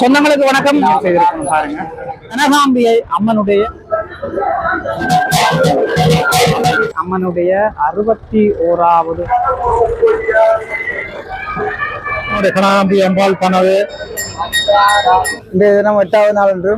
சொந்தங்களுக்கு வணக்கம். செய்திருக்கணும் பாருங்க. கனகாம்பிகை அம்மனுடைய 61வது கனகாம்பிகை அம்பாள் கனவு இந்த தினம் 8வது நாள் என்று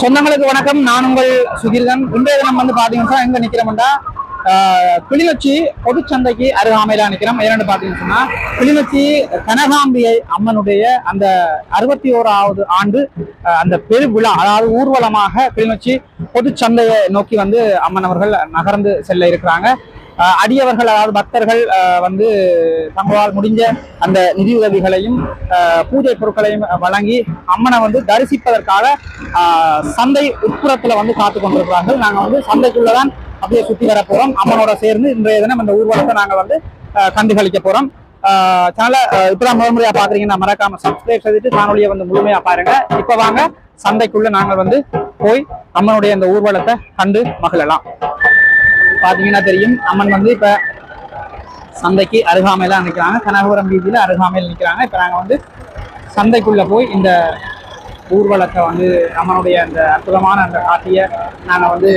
சொந்தங்களுக்கு வணக்கம். நான் உங்கள் சுகிர்தன். இன்றைய தினம் வந்து பாத்தீங்கன்னா எங்க நிக்கிறோம்டா கிளிநொச்சி பொதுச்சந்தைக்கு அருகாமையில நிக்கிறோம். என்னன்னு பாத்தீங்கன்னு சொன்னா கிளிநொச்சி கனகாம்பிகை அம்மனுடைய அந்த 61வது ஆண்டு அந்த பெருவிழா, அதாவது ஊர்வலமாக கிளிநொச்சி பொதுச்சந்தையை நோக்கி வந்து அம்மன் அவர்கள் நகர்ந்து செல்ல இருக்கிறாங்க. அடியவர்கள், அதாவது பக்தர்கள் வந்து தங்களால் முடிஞ்ச அந்த நிதி உதவிகளையும் பூஜை பொருட்களையும் வழங்கி அம்மனை வந்து தரிசிப்பதற்காக சந்தை உட்புறத்துல வந்து காத்து கொண்டிருக்கிறார்கள். நாங்க வந்து சந்தைக்குள்ளதான் அப்படியே சுத்தி வர போறோம். அம்மனோட சேர்ந்து இன்றைய தினம் இந்த ஊர்வலத்தை நாங்க வந்து கண்டுகளிக்க போறோம். சேனலை இப்பதான் முதன்முறையா பாக்குறீங்கன்னா மறக்காம சப்ஸ்கிரைப் செய்துட்டு காணொலியை வந்து முழுமையா பாருங்க. இப்ப வாங்க சந்தைக்குள்ள நாங்கள் வந்து போய் அம்மனுடைய இந்த ஊர்வலத்தை கண்டு மகிழலாம். பாத்தீங்கன்னா தெரியும், அம்மன் வந்து இப்ப சந்தைக்கு அருகாமையில நிற்கிறாங்க. கனகபுரம் வீதியில அருகாமையில் நிற்கிறாங்க. இப்ப நாங்க வந்து சந்தைக்குள்ள போய் இந்த ஊர்வலத்தை வந்து அம்மனுடைய அந்த அற்புதமான அந்த காட்சியை நாங்க வந்து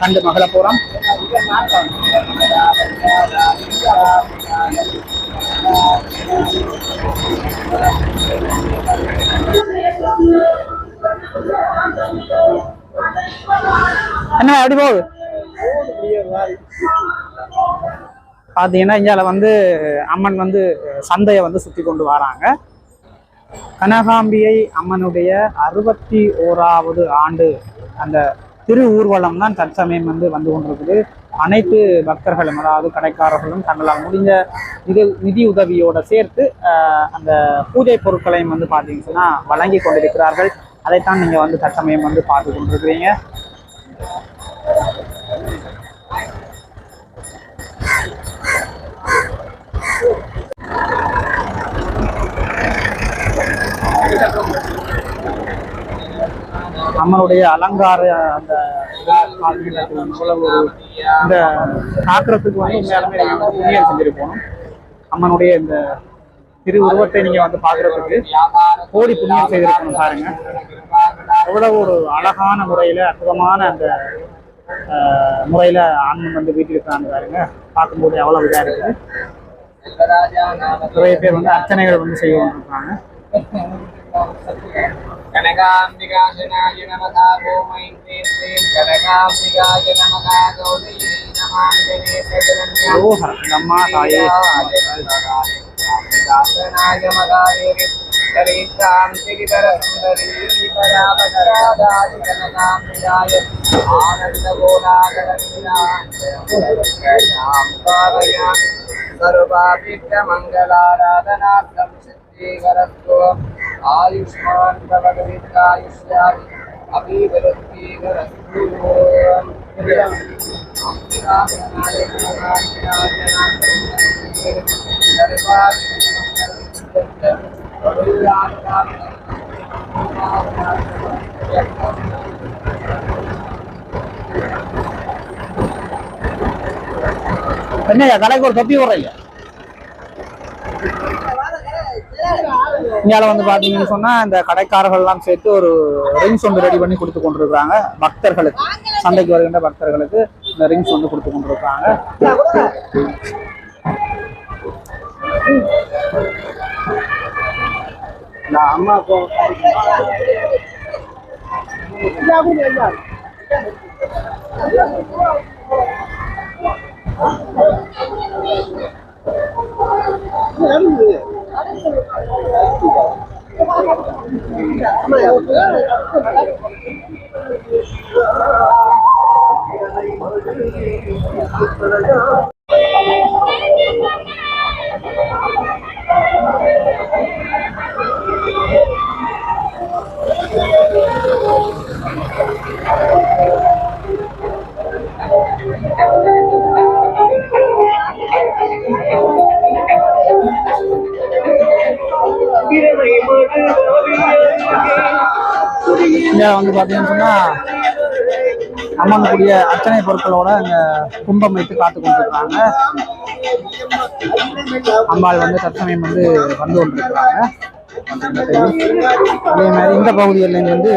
கண்டு மகிழ போறோம். என்ன எப்படி போகுது பாத்தீங்கன்னா இந்தியால வந்து அம்மன் வந்து சந்தையை வந்து சுத்தி கொண்டு வராங்க. கனகாம்பிகை அம்மனுடைய 61வது ஆண்டு அந்த திரு ஊர்வலம் தான் தற்சமயம் வந்து கொண்டிருக்குது. அனைத்து பக்தர்களும், அதாவது கடைக்காரர்களும் தங்களால் முடிஞ்ச நிதி உதவியோட சேர்த்து அந்த பூஜை பொருட்களையும் வந்து பார்த்தீங்கன்னா வழங்கி கொண்டிருக்கிறார்கள். அதைத்தான் நீங்க வந்து தற்சமயம் வந்து பார்த்து கொண்டிருக்கிறீங்க. அம்மனுடைய அலங்கார அந்த இந்த பாக்குறதுக்கு வந்து உண்மையாலுமே நீங்க வந்து புண்ணியம் செஞ்சுட்டு போகணும். அம்மனுடைய இந்த திரு உருவத்தை நீங்க வந்து பாக்குறதுக்கு கோடி புண்ணியம் செய்திருக்கணும். பாருங்க எவ்வளவு ஒரு அழகான முறையில, அற்புதமான அந்த முறையில ஆன்மன் வந்து வீட்டில் இருக்கிறாங்க. பாருங்க பார்க்கும்போது எவ்வளவு இதா இருக்கு. நிறைய பேர் வந்து அர்ச்சனைகள் வந்து செய்ய கொண்டிருக்காங்க. கனகாம்பிகாய நமக கோமைந்தே கனகாம்பிகாய நமக கௌரியே நமாஞ்சனே சஜனன்யா அம்மா தாயே தாசனாய மகாரே கரீதாம் திரிதர சுந்தரி பராபகராதாதி கனகாம்பிகாய ஆனந்த கோலாகலீலா நாம் பாவயாமி சர்வாபிஷ்ட மங்களாராதனார்த்தம் சித்திகரத்வ आयुष्मान भगवद्गीतायुष्यामि अभिवृद्धिरस्तु என்னையா தலைக்கு ஒரு தொப்பி போடுறீங்க? இங்கால வந்து பாத்தீங்கன்னு சொன்னா இந்த கடைக்காரர்கள் எல்லாம் சேர்த்து ஒரு ரிங்ஸ் வந்து ரெடி பண்ணி கொடுத்து கொண்டிருக்காங்க. பக்தர்களுக்கு, சந்தைக்கு வருகின்ற பக்தர்களுக்கு இந்த ரிங்ஸ் வந்து கொடுத்து கொண்டிருக்காங்க. அம்மா இங்க வந்து பாத்தீங்கன்னு சொன்னா அம்மனுடைய அர்ச்சனை பொருட்களோட அங்க கும்பம் வைத்து காத்து கொண்டிருக்கிறாங்க. அம்பாள் வந்து தற்சமயம் வந்து கொண்டிருக்கிறாங்க. அதே மாதிரி இந்த பகுதியில் வந்து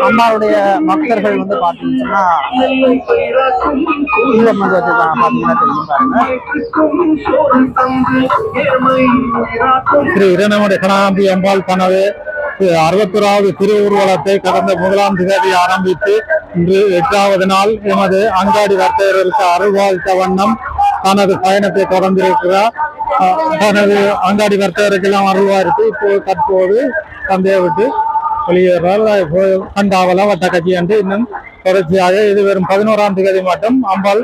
அம்மாவுடைய பக்தர்கள் வந்து பாத்தீங்கன்னா தீபம் வந்து வச்சிருக்காங்க. பாத்தீங்கன்னா தெரியும் பாருங்க. ஸ்ரீ இரநமடை கணாம்பி அம்பாள் கனவு 61வது திருவுருவலத்தை கடந்த 1ஆம் தேதி ஆரம்பித்து இன்று 8வது நாள் எமது அங்காடி வர்த்தகர்களுக்கு அருள்வாழ்த்த வண்ணம் தனது பயணத்தை தொடர்ந்திருக்கிறார். தனது அங்காடி வர்த்தகருக்கெல்லாம் அருள்வாருக்கு இப்போ தற்போது சந்தையை விட்டு வெளியேறால் கண்டாவல வட்ட கட்சி என்று இன்னும் தொடர்ச்சியாக இது வெறும் 11ஆம் தேதி மட்டும் அம்பாள்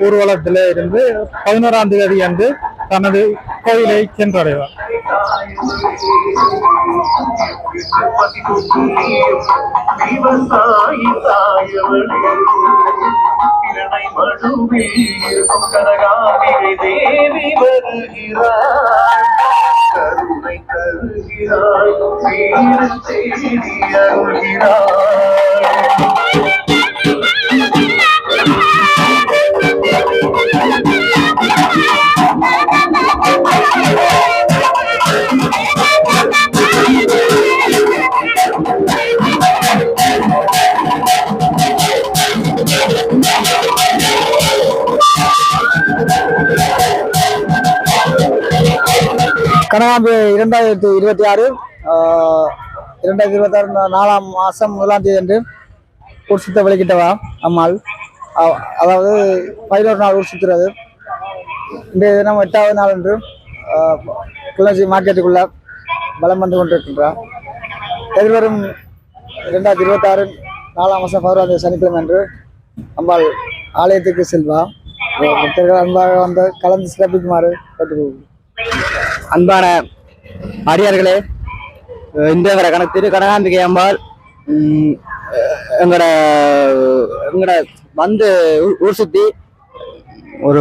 ஊர்வலத்திலே இருந்து 11ஆம் தேதி அன்று தனது கோயிலை சென்றடைவார். தேவி வருகிறார் கருணை தருகிறார் கனகாம்பி 2026 4ஆம் மாதம் 1ஆம் தேதி அன்று ஊர் சுத்த வெளிக்கிட்டவா அம்மாள். அதாவது 11 நாள் ஊர் சுற்றுறது. இன்றைய தினம் 8வது நாள் என்று கிளர்ச்சி மார்க்கெட்டுக்குள்ள பலம் வந்து கொண்டிருக்கின்றார். எதிர்வரும் 2026 4ஆம் மாதம் 11ஆம் தேதி சனிக்கிழமை அன்று அம்பாள் ஆலயத்துக்கு செல்வா. பக்தர்கள் அன்பாக வந்து கலந்து சிறப்பிக்குமாறு கேட்டுக்கொள்கிறேன். அன்பான அடியார்களே, இந்த திரு கனகாம்பிகை அம்பாள் எங்கட வந்து ஊர் சுத்தி ஒரு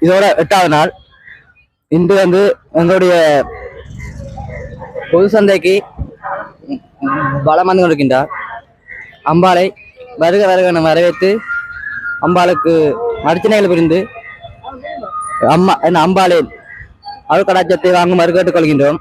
இதோட 8வது நாள். இன்று வந்து எங்களுடைய பொது சந்தைக்கு பலம் வந்து கொண்டிருக்கின்றார். அம்பாளை வருக வருக வரவேற்று அம்பாளுக்கு அர்ச்சனைகள் புரிந்து அம்பாளின் அருள் கடாட்சத்தை வாங்குமாறு கேட்டுக் கொள்கின்றோம்.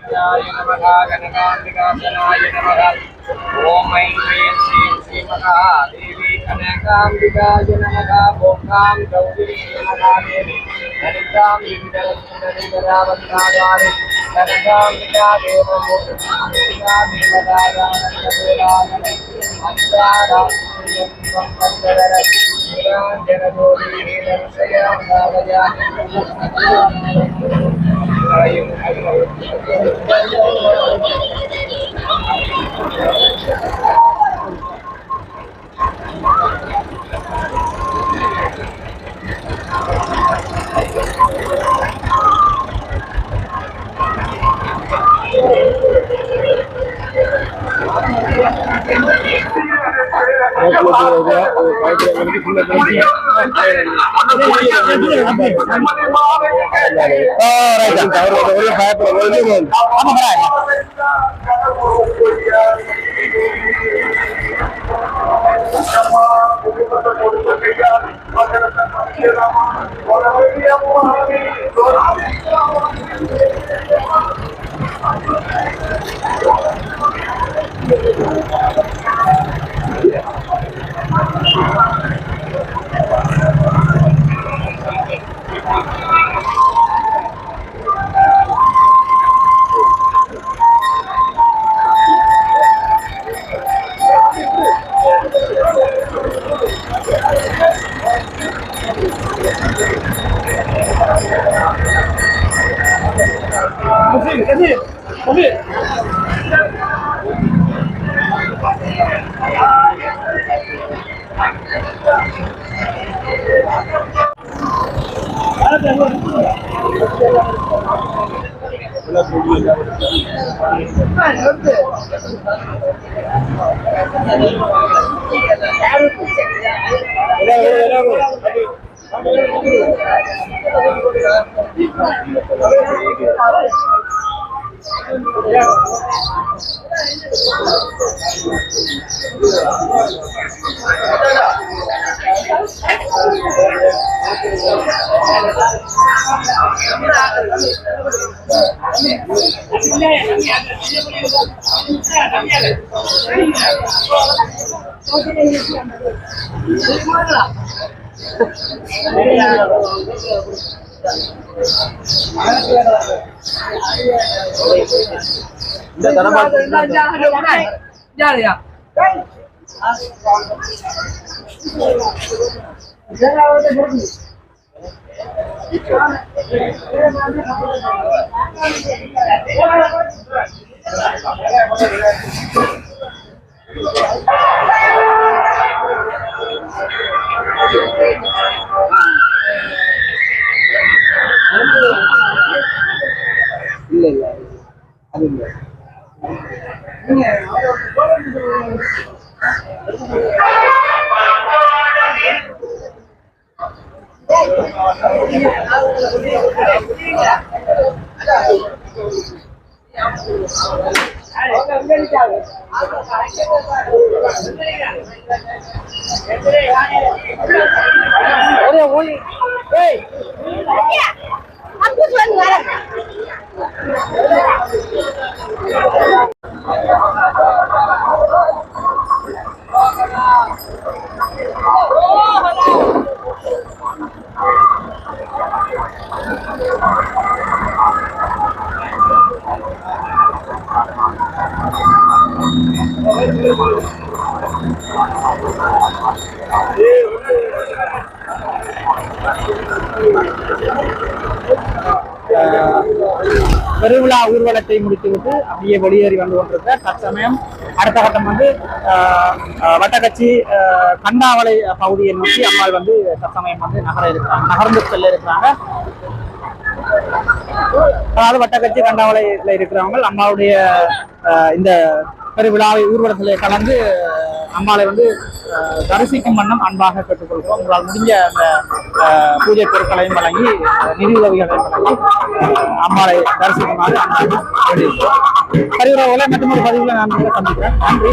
பெருவிழா ஊர்வலத்தை முடித்துவிட்டு அப்படியே வெளியேறி வந்து கொண்டிருக்க தற்சமயம் அடுத்த கட்டம் வந்து வட்டக்கச்சி கண்டாவளை பகுதியை நோக்கி அம்மாள் வந்து தற்சமயம் வந்து நகர்ந்து செல்ல இருக்கிறாங்க. அதாவது வட்டக்கச்சி கண்டாவளையில இருக்கிறவங்க அம்மாவுடைய இந்த பெருவிழாவை ஊர்வலத்தில் கலந்து அம்மாளை வந்து தரிசிக்கும் வண்ணம் அன்பாக பெற்றுக்கொள்கிறோம். உங்களால் முடிஞ்ச அந்த பூஜை பொருட்களையும் வழங்கி நிதி உதவிகளையும் வழங்கி அம்மாளை தரிசிக்குமாறு அன்பாக வேண்டியிருக்கிறோம். பெருவிழாவில் மற்றும் ஒரு பதிவில் நான் சந்திக்கிறேன். நன்றி.